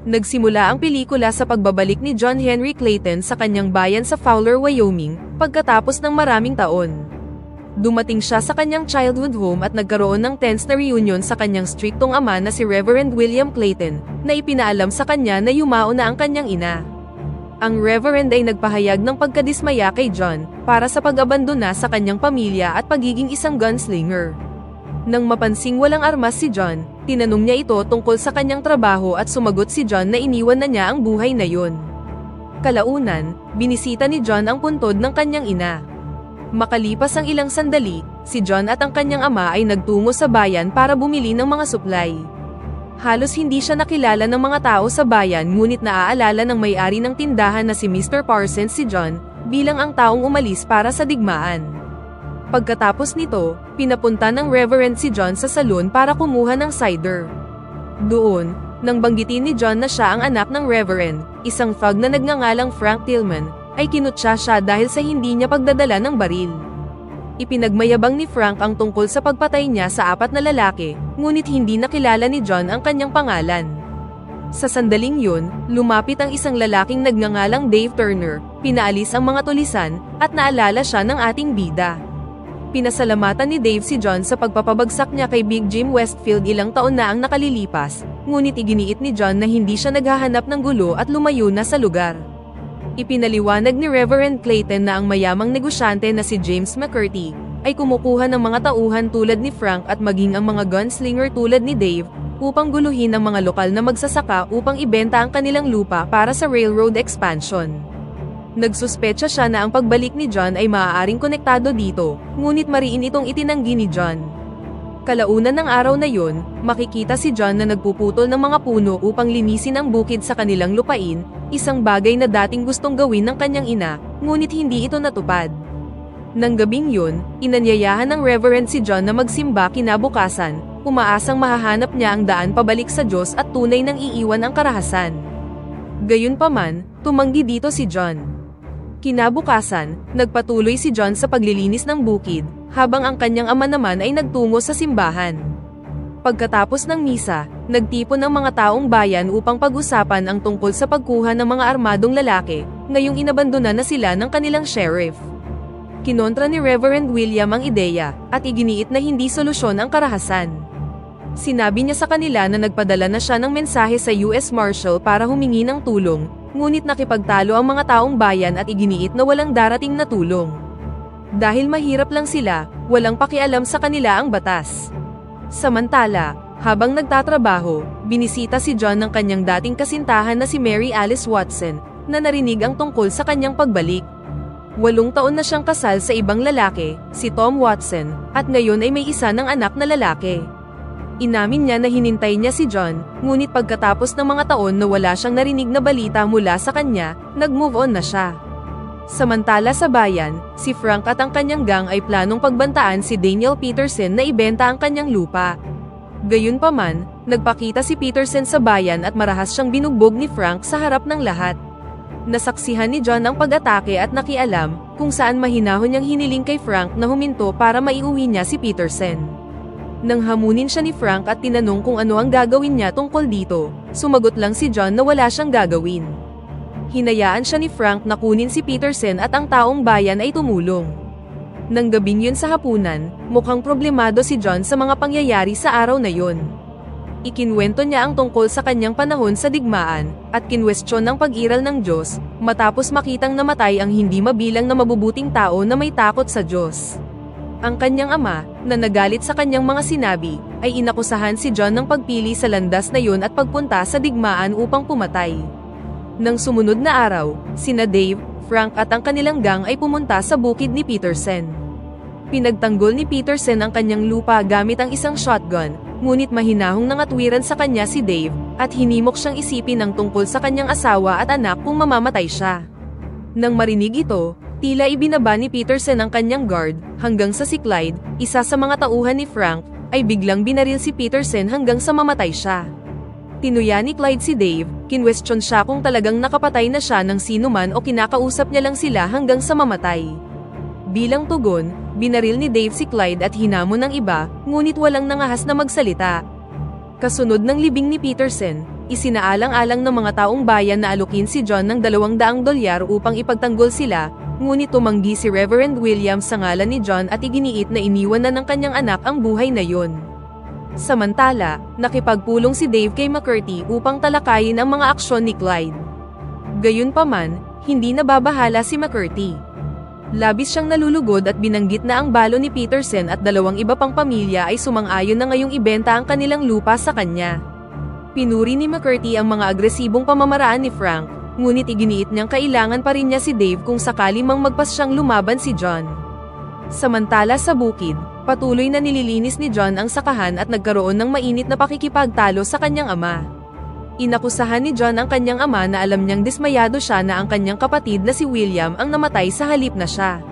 Nagsimula ang pelikula sa pagbabalik ni John Henry Clayton sa kanyang bayan sa Fowler, Wyoming, pagkatapos ng maraming taon. Dumating siya sa kanyang childhood home at nagkaroon ng tense na reunion sa kanyang striktong ama na si Reverend William Clayton, na ipinaalam sa kanya na yumao na ang kanyang ina. Ang Reverend ay nagpahayag ng pagkadismaya kay John, para sa pag-abandona sa kanyang pamilya at pagiging isang gunslinger. Nang mapansing walang armas si John, tinanong niya ito tungkol sa kanyang trabaho at sumagot si John na iniwan na niya ang buhay na yun. Kalaunan, binisita ni John ang puntod ng kanyang ina. Makalipas ang ilang sandali, si John at ang kanyang ama ay nagtungo sa bayan para bumili ng mga suplay. Halos hindi siya nakilala ng mga tao sa bayan, ngunit naaalala ng may-ari ng tindahan na si Mr. Parsons si John, bilang ang taong umalis para sa digmaan. Pagkatapos nito, pinapunta ng Reverend si John sa salon para kumuha ng cider. Doon, nang banggitin ni John na siya ang anak ng Reverend, isang thug na nagngangalang Frank Tillman, ay kinutya siya dahil sa hindi niya pagdadala ng baril. Ipinagmayabang ni Frank ang tungkol sa pagpatay niya sa 4 na lalaki, ngunit hindi nakilala ni John ang kanyang pangalan. Sa sandaling yun, lumapit ang isang lalaking nagngangalang Dave Turner, pinaalis ang mga tulisan, at naalala siya ng ating bida. Pinasalamatan ni Dave si John sa pagpapabagsak niya kay Big Jim Westfield ilang taon na ang nakalilipas, ngunit iginiit ni John na hindi siya naghahanap ng gulo at lumayo na sa lugar. Ipinaliwanag ni Reverend Clayton na ang mayamang negosyante na si James McCurdy ay kumukuha ng mga tauhan tulad ni Frank at maging ang mga gunslinger tulad ni Dave upang guluhin ang mga lokal na magsasaka upang ibenta ang kanilang lupa para sa railroad expansion. Nagsuspecha siya na ang pagbalik ni John ay maaaring konektado dito, ngunit mariin itong itinanggi ni John. Kalaunan ng araw na yun, makikita si John na nagpuputol ng mga puno upang linisin ang bukid sa kanilang lupain, isang bagay na dating gustong gawin ng kanyang ina, ngunit hindi ito natupad. Nang gabing yun, inanyayahan ng Reverend si John na magsimba kinabukasan, umaasang mahahanap niya ang daan pabalik sa Diyos at tunay nang iiwan ang karahasan. Gayunpaman, tumanggi dito si John. Kinabukasan, nagpatuloy si John sa paglilinis ng bukid, habang ang kanyang ama naman ay nagtungo sa simbahan. Pagkatapos ng misa, nagtipon ang mga taong bayan upang pag-usapan ang tungkol sa pagkuha ng mga armadong lalaki, ngayong inabandona na sila ng kanilang sheriff. Kinontra ni Reverend William ang ideya, at iginiit na hindi solusyon ang karahasan. Sinabi niya sa kanila na nagpadala na siya ng mensahe sa US Marshal para humingi ng tulong, ngunit nakipagtalo ang mga taong bayan at iginiit na walang darating na tulong. Dahil mahirap lang sila, walang pakialam sa kanila ang batas. Samantala, habang nagtatrabaho, binisita si John ng kanyang dating kasintahan na si Mary Alice Watson, na narinig ang tungkol sa kanyang pagbalik. 8 taon na siyang kasal sa ibang lalaki, si Tom Watson, at ngayon ay may isa ng anak na lalaki. Inamin niya na hinintay niya si John, ngunit pagkatapos ng mga taon na wala siyang narinig na balita mula sa kanya, nag-move on na siya. Samantala sa bayan, si Frank at ang kanyang gang ay planong pagbantaan si Daniel Peterson na ibenta ang kanyang lupa. Gayunpaman, nagpakita si Peterson sa bayan at marahas siyang binugbog ni Frank sa harap ng lahat. Nasaksihan ni John ang pag-atake at nakialam, kung saan mahinahon niyang hiniling kay Frank na huminto para maiuwi niya si Peterson. Nang hamunin siya ni Frank at tinanong kung ano ang gagawin niya tungkol dito, sumagot lang si John na wala siyang gagawin. Hinayaan siya ni Frank na kunin si Peterson at ang taong bayan ay tumulong. Nang gabing yun sa hapunan, mukhang problemado si John sa mga pangyayari sa araw na yun. Ikinwento niya ang tungkol sa kanyang panahon sa digmaan, at kinwestiyon ng pag-iral ng Diyos, matapos makitang namatay ang hindi mabilang na mabubuting tao na may takot sa Diyos. Ang kanyang ama, na nagalit sa kanyang mga sinabi, ay inakusahan si John ng pagpili sa landas na yun at pagpunta sa digmaan upang pumatay. Nang sumunod na araw, sina Dave, Frank at ang kanilang gang ay pumunta sa bukid ni Peterson. Pinagtanggol ni Peterson ang kanyang lupa gamit ang isang shotgun, ngunit mahinahong nangatwiran sa kanya si Dave, at hinimok siyang isipin ang tungkol sa kanyang asawa at anak kung mamamatay siya. Nang marinig ito, tila ibinaba ni Peterson ang kanyang guard, hanggang sa si Clyde, isa sa mga tauhan ni Frank, ay biglang binaril si Peterson hanggang sa mamatay siya. Tinuya ni Clyde si Dave, kinwestiyon siya kung talagang nakapatay na siya ng sinuman o kinakausap niya lang sila hanggang sa mamatay. Bilang tugon, binaril ni Dave si Clyde at hinamon ng iba, ngunit walang nangahas na magsalita. Kasunod ng libing ni Peterson, Isinaalang-alang ng mga taong bayan na alukin si John ng $200 upang ipagtanggol sila, ngunit tumanggi si Reverend Williams sa ngalan ni John at iginiit na iniwan na ng kanyang anak ang buhay na yun. Samantala, nakipagpulong si Dave kay McCurdy upang talakayin ang mga aksyon ni Clyde. Gayunpaman, hindi nababahala si McCurdy. Labis siyang nalulugod at binanggit na ang balo ni Peterson at 2 iba pang pamilya ay sumang-ayon na ngayong ibenta ang kanilang lupa sa kanya. Pinuri ni McCurdy ang mga agresibong pamamaraan ni Frank, ngunit iginiit niyang kailangan pa rin niya si Dave kung sakali mang magpasyang lumaban si John. Samantala sa bukid, patuloy na nililinis ni John ang sakahan at nagkaroon ng mainit na pakikipagtalo sa kanyang ama. Inakusahan ni John ang kanyang ama na alam niyang dismayado siya na ang kanyang kapatid na si William ang namatay sa halip na siya.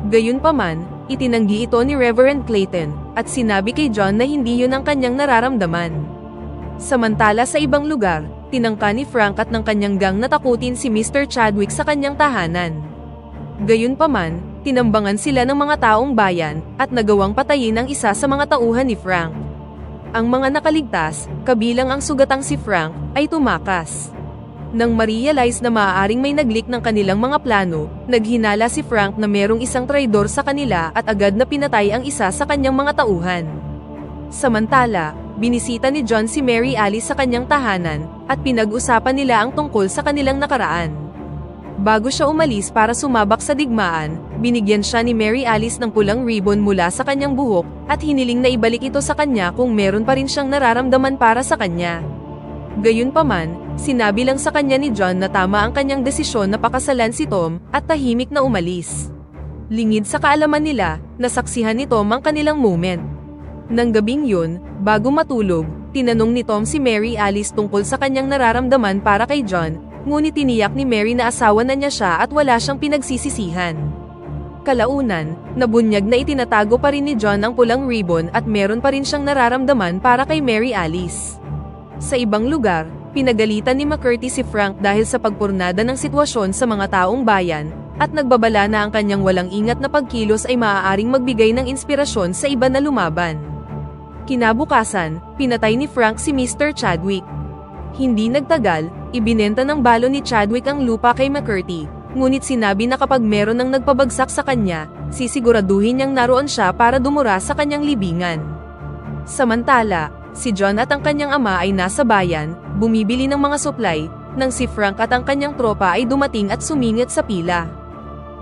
Gayunpaman, itinanggi ito ni Reverend Clayton, at sinabi kay John na hindi yun ang kanyang nararamdaman. Samantala sa ibang lugar, tinangka ni Frank at ng kanyang gang na takutin si Mr. Chadwick sa kanyang tahanan. Gayunpaman, tinambangan sila ng mga taong bayan, at nagawang patayin ang isa sa mga tauhan ni Frank. Ang mga nakaligtas, kabilang ang sugatang si Frank, ay tumakas. Nang ma-realize na maaaring may naglik ng kanilang mga plano, naghinala si Frank na merong isang traidor sa kanila at agad na pinatay ang isa sa kanyang mga tauhan. Samantala, binisita ni John si Mary Alice sa kanyang tahanan, at pinag-usapan nila ang tungkol sa kanilang nakaraan. Bago siya umalis para sumabak sa digmaan, binigyan siya ni Mary Alice ng pulang ribbon mula sa kanyang buhok, at hiniling na ibalik ito sa kanya kung meron pa rin siyang nararamdaman para sa kanya. Gayunpaman, sinabi lang sa kanya ni John na tama ang kanyang desisyon na pakasalan si Tom, at tahimik na umalis. Lingid sa kaalaman nila, nasaksihan ni Tom ang kanilang moment. Nang gabing yun, bago matulog, tinanong ni Tom si Mary Alice tungkol sa kanyang nararamdaman para kay John, ngunit tiniyak ni Mary na asawa na niya siya at wala siyang pinagsisisihan. Kalaunan, nabunyag na itinatago pa rin ni John ang pulang ribbon at meron pa rin siyang nararamdaman para kay Mary Alice. Sa ibang lugar, pinagalitan ni McCurdy si Frank dahil sa pagpurnada ng sitwasyon sa mga taong bayan, at nagbabala na ang kanyang walang ingat na pagkilos ay maaaring magbigay ng inspirasyon sa iba na lumaban. Kinabukasan, pinatay ni Frank si Mr. Chadwick. Hindi nagtagal, ibinenta ng balo ni Chadwick ang lupa kay McCurdy, ngunit sinabi na kapag meron ng nagpabagsak sa kanya, sisiguraduhin niyang naroon siya para dumura sa kanyang libingan. Samantala, si John at ang kanyang ama ay nasa bayan, bumibili ng mga supply, nang si Frank at ang kanyang tropa ay dumating at sumingit sa pila.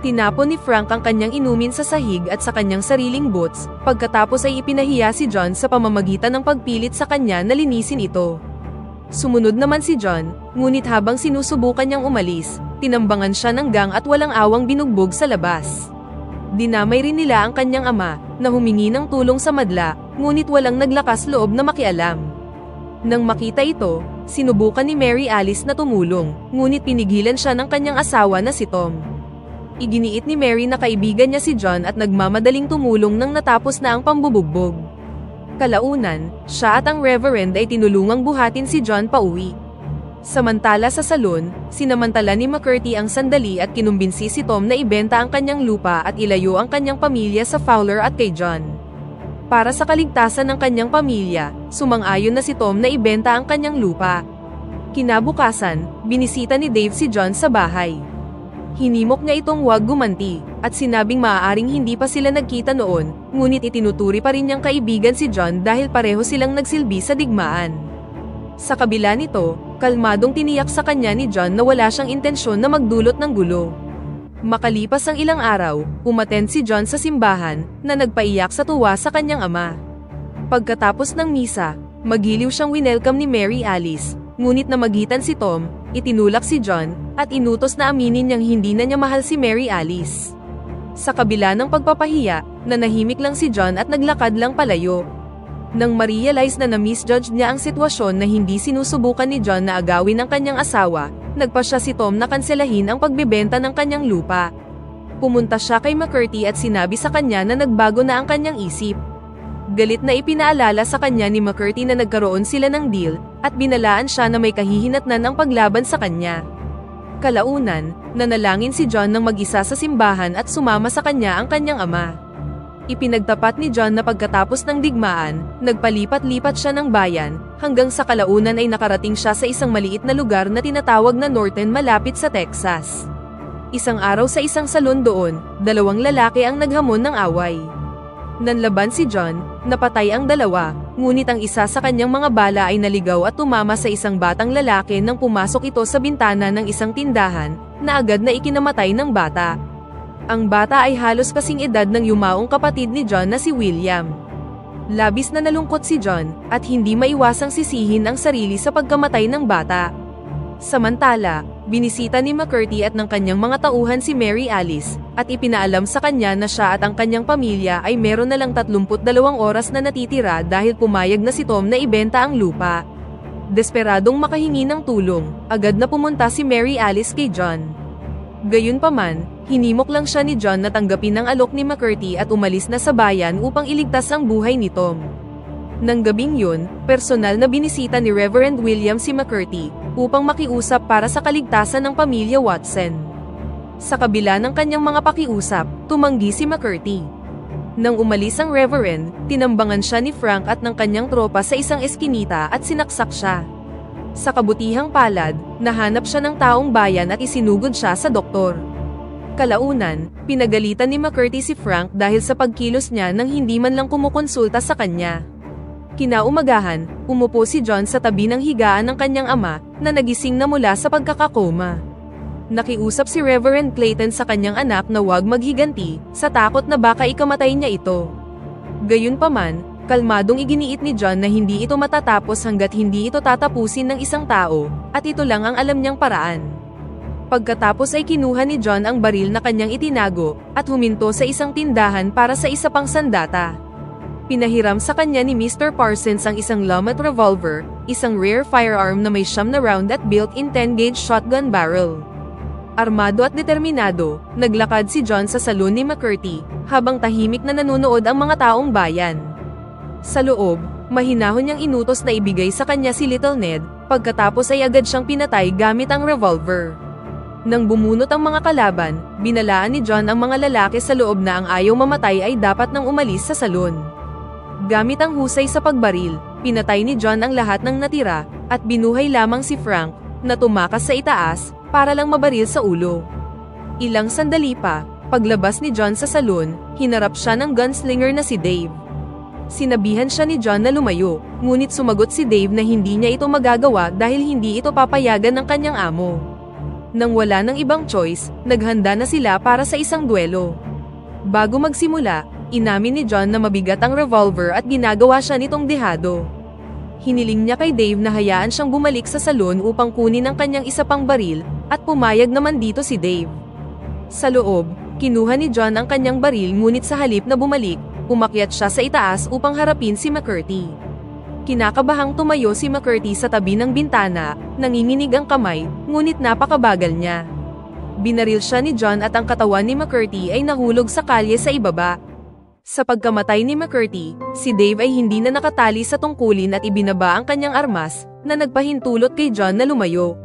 Tinapon ni Frank ang kanyang inumin sa sahig at sa kanyang sariling boots, pagkatapos ay ipinahiya si John sa pamamagitan ng pagpilit sa kanya na linisin ito. Sumunod naman si John, ngunit habang sinusubukan niyang umalis, tinambangan siya ng gang at walang awang binugbog sa labas. Dinamay rin nila ang kanyang ama, na humingi ng tulong sa madla, ngunit walang naglakas loob na makialam. Nang makita ito, sinubukan ni Mary Alice na tumulong, ngunit pinigilan siya ng kanyang asawa na si Tom. Iginiit ni Mary na kaibigan niya si John at nagmamadaling tumulong nang natapos na ang pambubugbog. Kalaunan, siya at ang Reverend ay tinulungang buhatin si John pauwi. Samantala sa salon, sinamantala ni McCurdy ang sandali at kinumbinsi si Tom na ibenta ang kanyang lupa at ilayo ang kanyang pamilya sa Fowler at kay John. Para sa kaligtasan ng kanyang pamilya, sumang-ayon na si Tom na ibenta ang kanyang lupa. Kinabukasan, binisita ni Dave si John sa bahay. Hinimok niya itong huwag gumanti, at sinabing maaaring hindi pa sila nagkita noon, ngunit itinuturi pa rin niyang kaibigan si John dahil pareho silang nagsilbi sa digmaan. Sa kabila nito, kalmadong tiniyak sa kanya ni John na wala siyang intensyon na magdulot ng gulo. Makalipas ang ilang araw, umattend si John sa simbahan, na nagpaiyak sa tuwa sa kanyang ama. Pagkatapos ng misa, magiliw siyang winelcome ni Mary Alice, ngunit namagitan si Tom, itinulak si John, at inutos na aminin niyang hindi na niya mahal si Mary Alice. Sa kabila ng pagpapahiya, nanahimik lang si John at naglakad lang palayo. Nang ma-realize na na-misjudge niya ang sitwasyon na hindi sinusubukan ni John na agawin ang kanyang asawa, nagpasya si Tom na kanselahin ang pagbebenta ng kanyang lupa. Pumunta siya kay McCurdy at sinabi sa kanya na nagbago na ang kanyang isip. Galit na ipinaalala sa kanya ni McCurdy na nagkaroon sila ng deal, at binalaan siya na may kahihinatnan ang paglaban sa kanya. Kalaunan, nanalangin si John ng mag-isa sa simbahan at sumama sa kanya ang kanyang ama. Ipinagtapat ni John na pagkatapos ng digmaan, nagpalipat-lipat siya ng bayan, hanggang sa kalaunan ay nakarating siya sa isang maliit na lugar na tinatawag na Norton malapit sa Texas. Isang araw sa isang salon doon, 2 lalaki ang naghamon ng away. Nanlaban si John, napatay ang 2, ngunit ang isa sa kanyang mga bala ay naligaw at tumama sa isang batang lalaki nang pumasok ito sa bintana ng isang tindahan, na agad na ikinamatay ng bata. Ang bata ay halos kasing edad ng yumaong kapatid ni John na si William. Labis na nalungkot si John, at hindi maiwasang sisihin ang sarili sa pagkamatay ng bata. Samantala, binisita ni McCurdy at ng kanyang mga tauhan si Mary Alice, at ipinaalam sa kanya na siya at ang kanyang pamilya ay meron na lang 32 oras na natitira dahil pumayag na si Tom na ibenta ang lupa. Desperadong makahingi ng tulong, agad na pumunta si Mary Alice kay John. Gayunpaman, hinimok lang siya ni John na tanggapin ang alok ni McCurdy at umalis na sa bayan upang iligtas ang buhay ni Tom. Nang gabing yun, personal na binisita ni Reverend William si McCurdy, upang makiusap para sa kaligtasan ng pamilya Watson. Sa kabila ng kanyang mga pakiusap, tumanggi si McCurdy. Nang umalis ang Reverend, tinambangan siya ni Frank at ng kanyang tropa sa isang eskinita at sinaksak siya. Sa kabutihang palad, nahanap siya ng taong bayan at isinugod siya sa doktor. Kalaunan, pinagalitan ni McCurdy si Frank dahil sa pagkilos niya nang hindi man lang kumukonsulta sa kanya. Kinaumagahan, umupo si John sa tabi ng higaan ng kanyang ama, na nagising na mula sa pagkakakoma. Nakiusap si Reverend Clayton sa kanyang anak na huwag maghiganti, sa takot na baka ikamatay niya ito. Gayunpaman, kalmadong iginiit ni John na hindi ito matatapos hanggat hindi ito tatapusin ng isang tao, at ito lang ang alam niyang paraan. Pagkatapos ay kinuha ni John ang baril na kanyang itinago, at huminto sa isang tindahan para sa isa pang sandata. Pinahiram sa kanya ni Mr. Parsons ang isang Lumet revolver, isang rare firearm na may 9 na round at built-in 10-gauge shotgun barrel. Armado at determinado, naglakad si John sa salon ni McCurdy, habang tahimik na nanonood ang mga taong bayan. Sa loob, mahinahon niyang inutos na ibigay sa kanya si Little Ned, pagkatapos ay agad siyang pinatay gamit ang revolver. Nang bumunot ang mga kalaban, binalaan ni John ang mga lalaki sa loob na ang ayaw mamatay ay dapat nang umalis sa salon. Gamit ang husay sa pagbaril, pinatay ni John ang lahat ng natira, at binuhay lamang si Frank, na tumakas sa itaas, para lang mabaril sa ulo. Ilang sandali pa, paglabas ni John sa salon, hinarap siya ng gunslinger na si Dave. Sinabihan siya ni John na lumayo, ngunit sumagot si Dave na hindi niya ito magagawa dahil hindi ito papayagan ng kanyang amo. Nang wala ng ibang choice, naghanda na sila para sa isang duelo. Bago magsimula, inamin ni John na mabigat ang revolver at ginagawa siya nitong dehado. Hiniling niya kay Dave na hayaan siyang bumalik sa salon upang kunin ang kanyang isa pang baril, at pumayag naman dito si Dave. Sa loob, kinuha ni John ang kanyang baril ngunit sa halip na bumalik, umakyat siya sa itaas upang harapin si McCurdy. Kinakabahang tumayo si McCurdy sa tabi ng bintana, nanginginig ang kamay, ngunit napakabagal niya. Binaril siya ni John at ang katawan ni McCurdy ay nahulog sa kalye sa ibaba. Sa pagkamatay ni McCurdy, si Dave ay hindi na nakatali sa tungkulin at ibinaba ang kanyang armas, na nagpahintulot kay John na lumayo.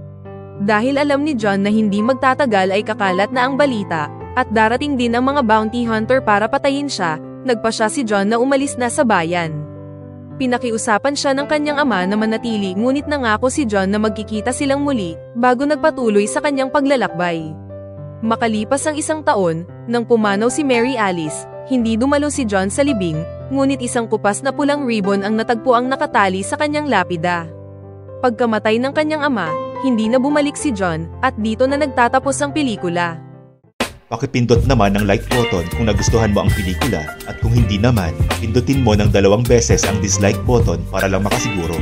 Dahil alam ni John na hindi magtatagal ay kakalat na ang balita, at darating din ang mga bounty hunter para patayin siya, nagpasya si John na umalis na sa bayan. Pinakiusapan siya ng kanyang ama na manatili ngunit nangako si John na magkikita silang muli, bago nagpatuloy sa kanyang paglalakbay. Makalipas ang isang taon, nang pumanaw si Mary Alice, hindi dumalo si John sa libing, ngunit isang kupas na pulang ribbon ang natagpuang nakatali sa kanyang lapida. Pagkamatay ng kanyang ama, hindi na bumalik si John, at dito na nagtatapos ang pelikula. Pakipindot naman ang like button kung nagustuhan mo ang pelikula, at kung hindi naman, pindutin mo ng 2 beses ang dislike button para lang makasiguro.